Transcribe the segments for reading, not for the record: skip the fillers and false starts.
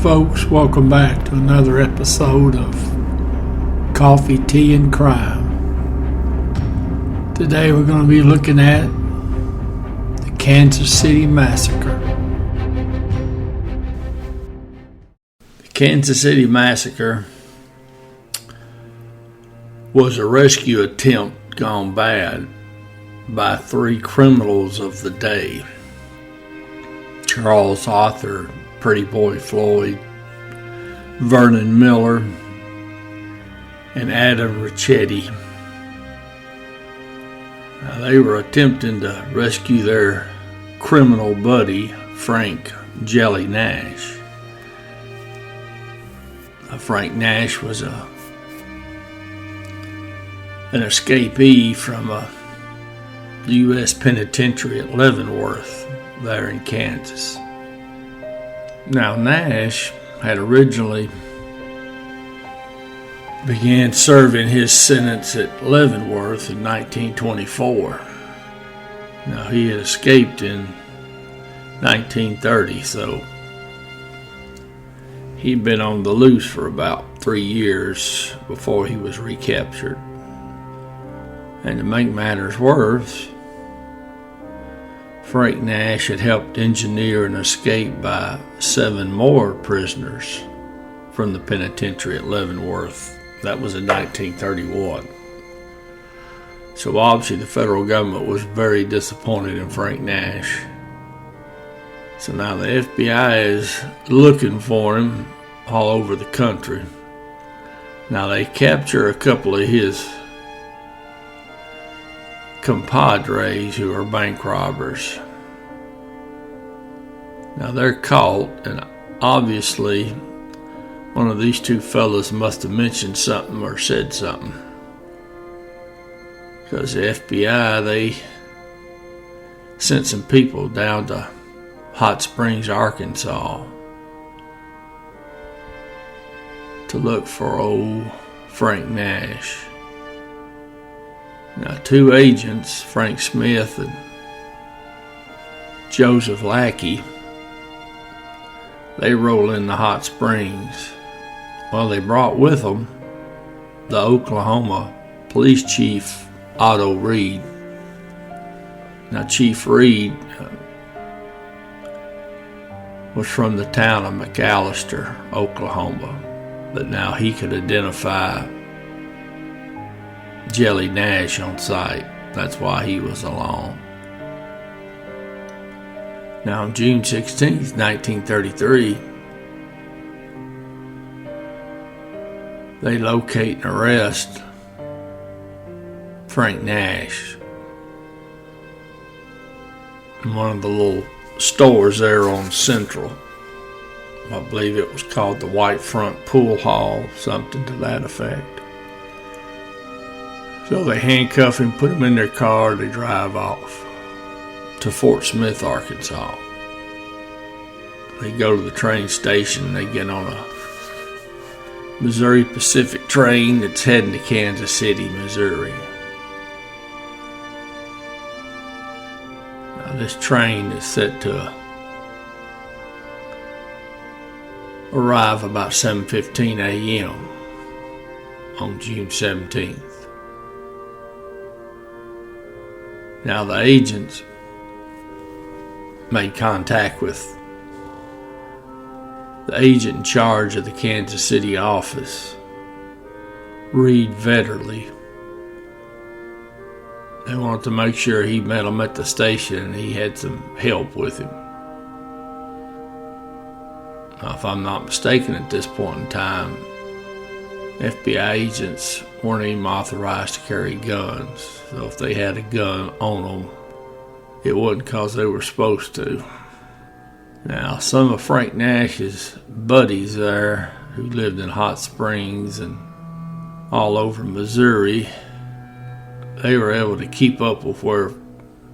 folks. Welcome back to another episode of Coffee, Tea, and Crime. Today we're going to be looking at the Kansas City Massacre. The Kansas City Massacre was a rescue attempt gone bad by three criminals of the day: Charles Arthur, Pretty Boy Floyd, Vernon Miller, and Adam Ricchetti. Now, they were attempting to rescue their criminal buddy, Frank Jelly Nash. Frank Nash was an escapee from a U.S. penitentiary at Leavenworth there in Kansas. Now, Nash had originally began serving his sentence at Leavenworth in 1924. Now, he had escaped in 1930, so he'd been on the loose for about 3 years before he was recaptured. And to make matters worse, Frank Nash had helped engineer an escape by 7 more prisoners from the penitentiary at Leavenworth. That was in 1931. So obviously the federal government was very disappointed in Frank Nash. So now the FBI is looking for him all over the country. Now they capture a couple of his compadres who are bank robbers. Now they're caught, and obviously one of these two fellas must have mentioned something or said something, because the FBI, they sent some people down to Hot Springs, Arkansas to look for old Frank Nash. Now, 2 agents, Frank Smith and Joseph Lackey, they roll into Hot Springs. Well, they brought with them the Oklahoma police chief, Otto Reed. Now, Chief Reed was from the town of McAllister, Oklahoma, but now he could identify Jelly Nash on sight. That's why he was along. Now, on June 16th, 1933, they locate and arrest Frank Nash in one of the little stores there on Central. I believe it was called the White Front Pool Hall, something to that effect. So they handcuff him, put him in their car, they drive off to Fort Smith, Arkansas. They go to the train station, they get on a Missouri Pacific train that's heading to Kansas City, Missouri. Now, this train is set to arrive about 7:15 a.m. on June 17th. Now, the agents made contact with the agent in charge of the Kansas City office, Reed Vetterly. They wanted to make sure he met them at the station and he had some help with him. Now, if I'm not mistaken, at this point in time, FBI agents weren't even authorized to carry guns. So if they had a gun on them, it wasn't because they were supposed to. Now, some of Frank Nash's buddies there, who lived in Hot Springs and all over Missouri, they were able to keep up with where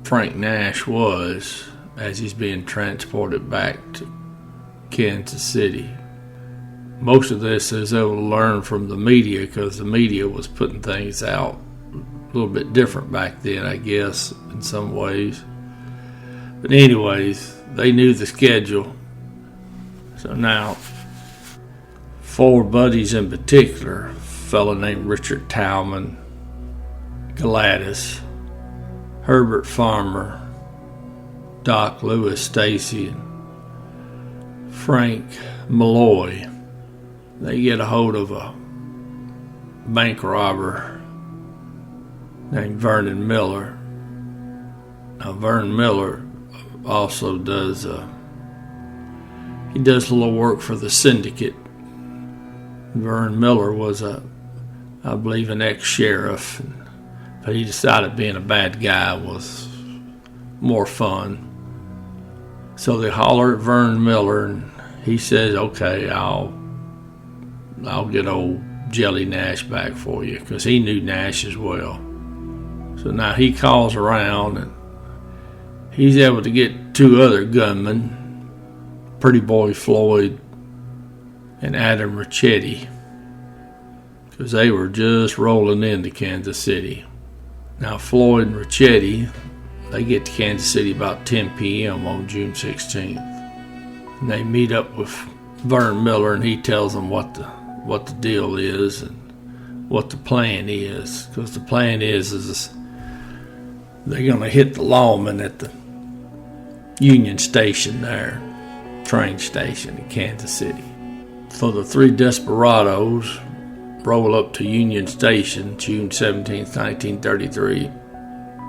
Frank Nash was as he's being transported back to Kansas City. Most of this is able to learn from the media, because the media was putting things out a little bit different back then, I guess, in some ways. But anyways, they knew the schedule. So now 4 buddies in particular, a fellow named Richard Talman, Gladys, Herbert Farmer, Doc Lewis Stacy, and Frank Malloy. They get a hold of a bank robber named Vernon Miller. Now, Vernon Miller also does a little work for the syndicate. Vernon Miller was I believe, an ex-sheriff, but he decided being a bad guy was more fun. So they holler at Vernon Miller, and he says, "Okay, I'll get old Jelly Nash back for you," because he knew Nash as well. So now he calls around, and he's able to get 2 other gunmen, Pretty Boy Floyd and Adam Ricchetti, because they were just rolling into Kansas City. Now Floyd and Ricchetti, they get to Kansas City about 10 p.m. on June 16th. And they meet up with Vernon Miller, and he tells them what the deal is and what the plan is. Because the plan is they're going to hit the lawman at the Union Station there, train station in Kansas City. So the 3 desperados roll up to Union Station June 17th, 1933,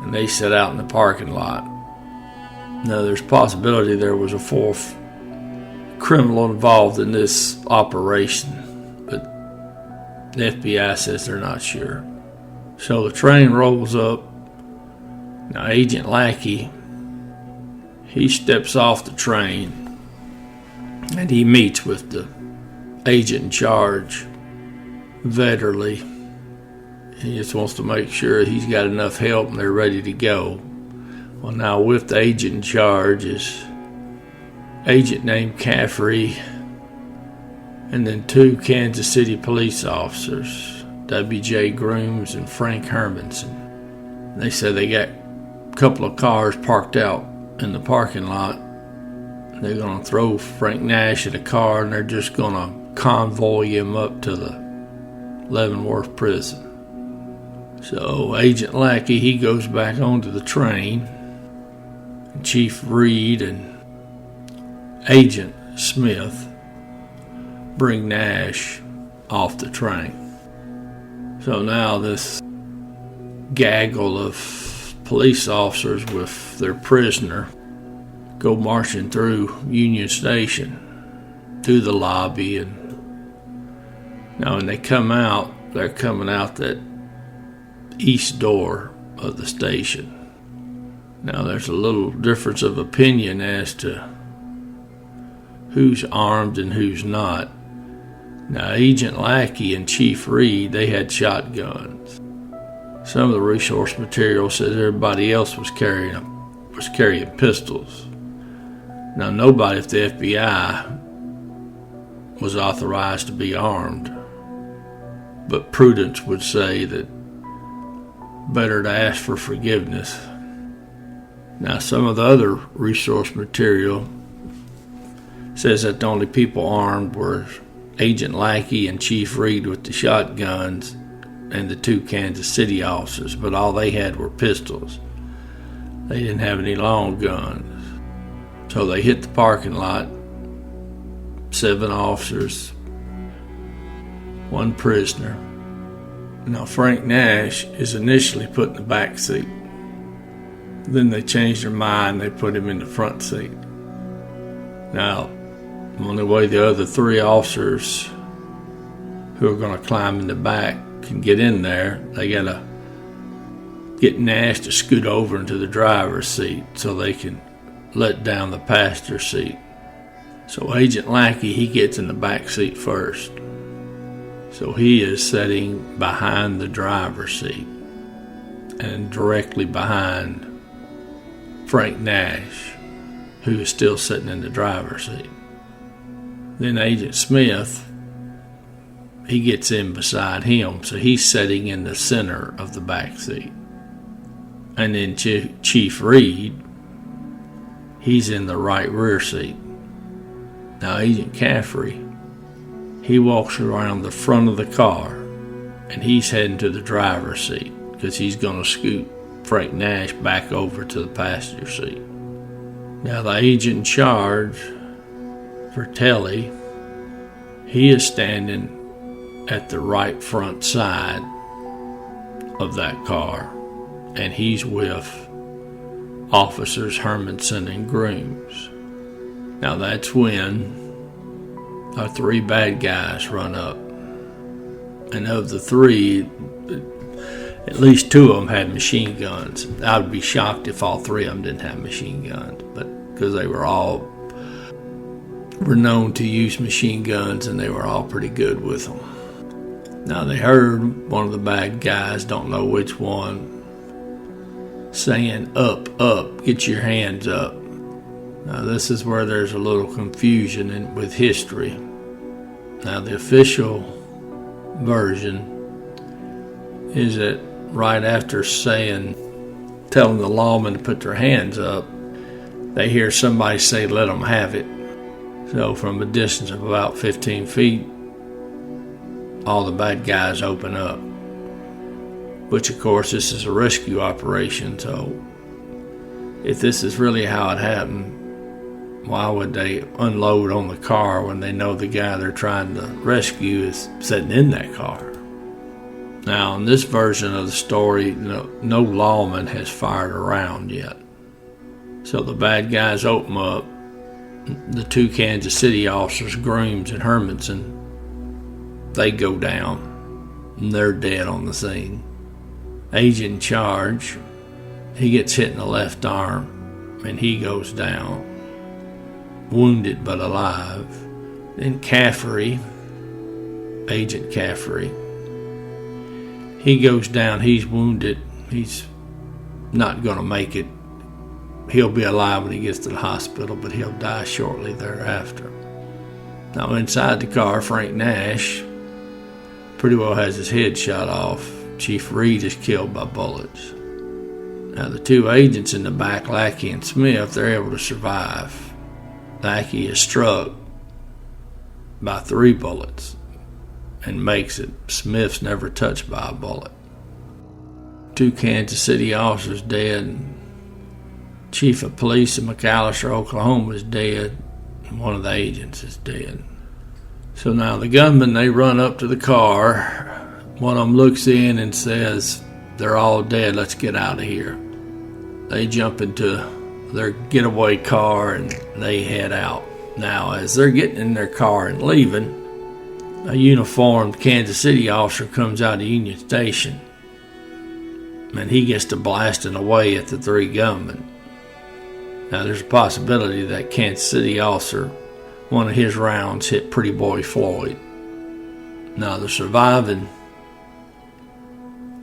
and they set out in the parking lot. Now there's a possibility there was a 4th criminal involved in this operation, but the FBI says they're not sure. So the train rolls up. Now Agent Lackey, he steps off the train and he meets with the agent in charge, Vetterly. He just wants to make sure he's got enough help and they're ready to go. Well, now with the agent in charge is agent named Caffrey, and then 2 Kansas City police officers, W.J. Grooms and Frank Hermanson. They said they got a couple of cars parked out in the parking lot. They're going to throw Frank Nash in a car, and they're just going to convoy him up to the Leavenworth prison. So Agent Lackey, he goes back onto the train, and Chief Reed and Agent Smith bring Nash off the train. So now this gaggle of police officers with their prisoner go marching through Union Station, through the lobby, and now when they come out, they're coming out that east door of the station. Now there's a little difference of opinion as to who's armed and who's not. Now Agent Lackey and Chief Reed, they had shotguns. Some of the resource material says everybody else was carrying pistols. Now nobody at the FBI was authorized to be armed, but prudence would say that better to ask for forgiveness. Now some of the other resource material says that the only people armed were Agent Lackey and Chief Reed with the shotguns and the 2 Kansas City officers, but all they had were pistols. They didn't have any long guns. So they hit the parking lot, 7 officers, 1 prisoner. Now Frank Nash is initially put in the back seat. Then they changed their mind, they put him in the front seat. Now, the only way the other 3 officers who are going to climb in the back can get in there, they got to get Nash to scoot over into the driver's seat so they can let down the passenger seat. So Agent Lackey, he gets in the back seat first. So he is sitting behind the driver's seat and directly behind Frank Nash, who is still sitting in the driver's seat. Then Agent Smith, he gets in beside him, so he's sitting in the center of the back seat. And then Chief Reed, he's in the right rear seat. Now Agent Caffrey, he walks around the front of the car, and he's heading to the driver's seat because he's going to scoot Frank Nash back over to the passenger seat. Now, the agent in charge, Vertelli, he is standing at the right front side of that car, and he's with officers Hermanson and Grooms. Now, that's when our three bad guys run up. And of the three, at least two of them had machine guns. I would be shocked if all three of them didn't have machine guns, but because they were known to use machine guns, and they were all pretty good with them. Now, they heard one of the bad guys, don't know which one, saying, "Up, up, get your hands up." Now, this is where there's a little confusion with history. Now, the official version is that right after telling the lawmen to put their hands up, they hear somebody say, "Let them have it." So from a distance of about 15 feet, all the bad guys open up. Which, of course, this is a rescue operation, so if this is really how it happened, why would they unload on the car when they know the guy they're trying to rescue is sitting in that car? Now, in this version of the story, no lawman has fired a round yet. So the bad guys open up. The two Kansas City officers, Grooms and Hermanson, they go down, and they're dead on the scene. Agent in charge, he gets hit in the left arm, and he goes down, wounded but alive. Then Caffrey, Agent Caffrey, he goes down, he's wounded, he's not going to make it. He'll be alive when he gets to the hospital, but he'll die shortly thereafter. Now, inside the car, Frank Nash pretty well has his head shot off. Chief Reed is killed by bullets. Now, the two agents in the back, Lackey and Smith, they're able to survive. Lackey is struck by 3 bullets and makes it. Smith's never touched by a bullet. 2 Kansas City officers dead. Chief of police in McAllister, Oklahoma is dead, and one of the agents is dead. So now the gunmen, they run up to the car. One of them looks in and says, "They're all dead, let's get out of here." They jump into their getaway car and they head out. Now, as they're getting in their car and leaving, a uniformed Kansas City officer comes out of Union Station, and he gets to blasting away at the 3 gunmen. Now, there's a possibility that Kansas City officer, one of his rounds hit Pretty Boy Floyd. Now, the surviving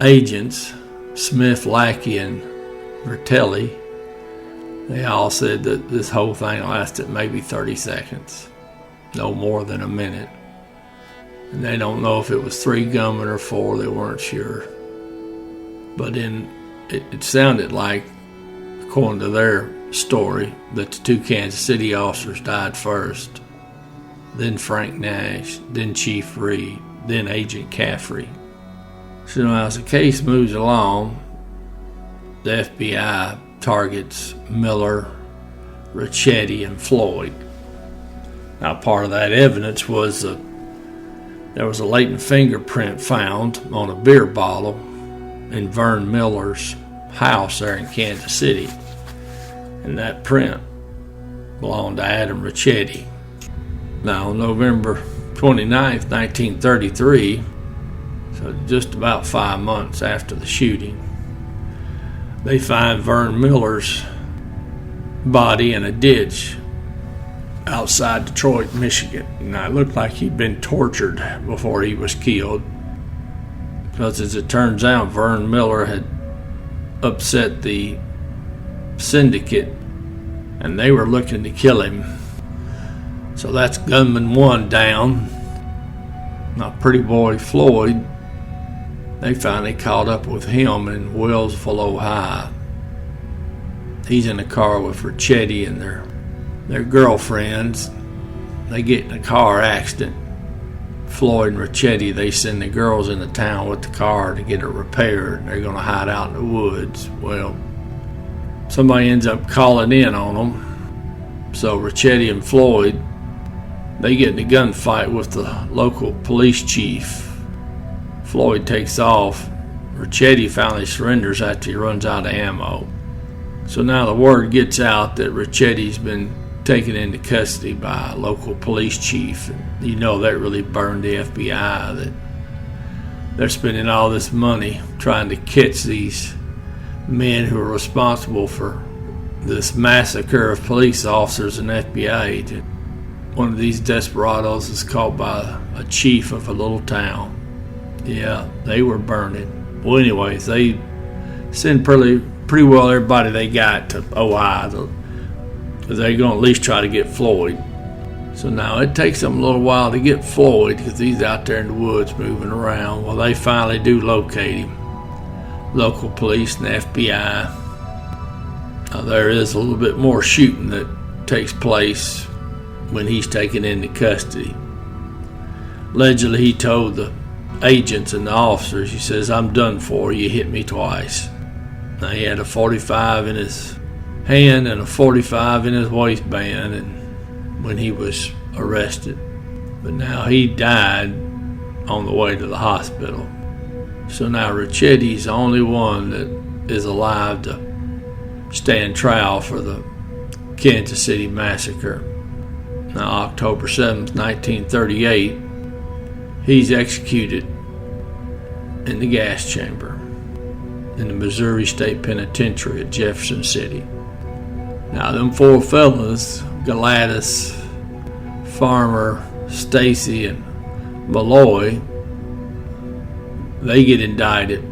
agents, Smith, Lackey, and Vertelli, they all said that this whole thing lasted maybe 30 seconds, no more than a minute. And they don't know if it was 3 gunmen or 4, they weren't sure. But it sounded like, according to their story, that the 2 Kansas City officers died first, then Frank Nash, then Chief Reed, then Agent Caffrey. So now, as the case moves along, the FBI targets Miller, Ricchetti, and Floyd. Now, part of that evidence was there was a latent fingerprint found on a beer bottle in Vern Miller's house there in Kansas City. And that print belonged to Adam Ricchetti. Now, on November 29th, 1933, so just about 5 months after the shooting, they find Vern Miller's body in a ditch outside Detroit, Michigan. Now, it looked like he'd been tortured before he was killed, because as it turns out, Vern Miller had upset the syndicate, and they were looking to kill him. So that's gunman 1 down. Now, Pretty Boy Floyd, they finally caught up with him in Wellsville, Ohio. He's in a car with Ricchetti and their girlfriends. They get in a car accident, Floyd and Ricchetti, they send the girls into town with the car to get it repaired. They're going to hide out in the woods. Well, somebody ends up calling in on them. So Ricchetti and Floyd, they get in a gunfight with the local police chief. Floyd takes off. Ricchetti finally surrenders after he runs out of ammo. So now the word gets out that Ricchetti's been taken into custody by a local police chief. And you know that really burned the FBI, that they're spending all this money trying to catch these men who are responsible for this massacre of police officers and FBI agents. One of these desperados is caught by a chief of a little town. Yeah, they were burning. Well, anyways, they send pretty well everybody they got to OI. They're going to at least try to get Floyd. So now it takes them a little while to get Floyd because he's out there in the woods moving around. Well, they finally do locate him. Local police and the FBI. Now, there is a little bit more shooting that takes place when he's taken into custody. Allegedly, he told the agents and the officers, he says, "I'm done for. You hit me twice." Now, he had a .45 in his hand and a .45 in his waistband and when he was arrested. But now he died on the way to the hospital. So now Ricchetti's the only one that is alive to stand trial for the Kansas City Massacre. Now, October 7th, 1938, he's executed in the gas chamber in the Missouri State Penitentiary at Jefferson City. Now, them four fellas, Gladys, Farmer, Stacy, and Malloy, they get indicted.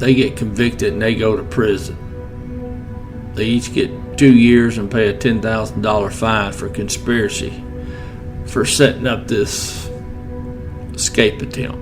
They get convicted and they go to prison. They each get 2 years and pay a $10,000 fine for conspiracy for setting up this escape attempt.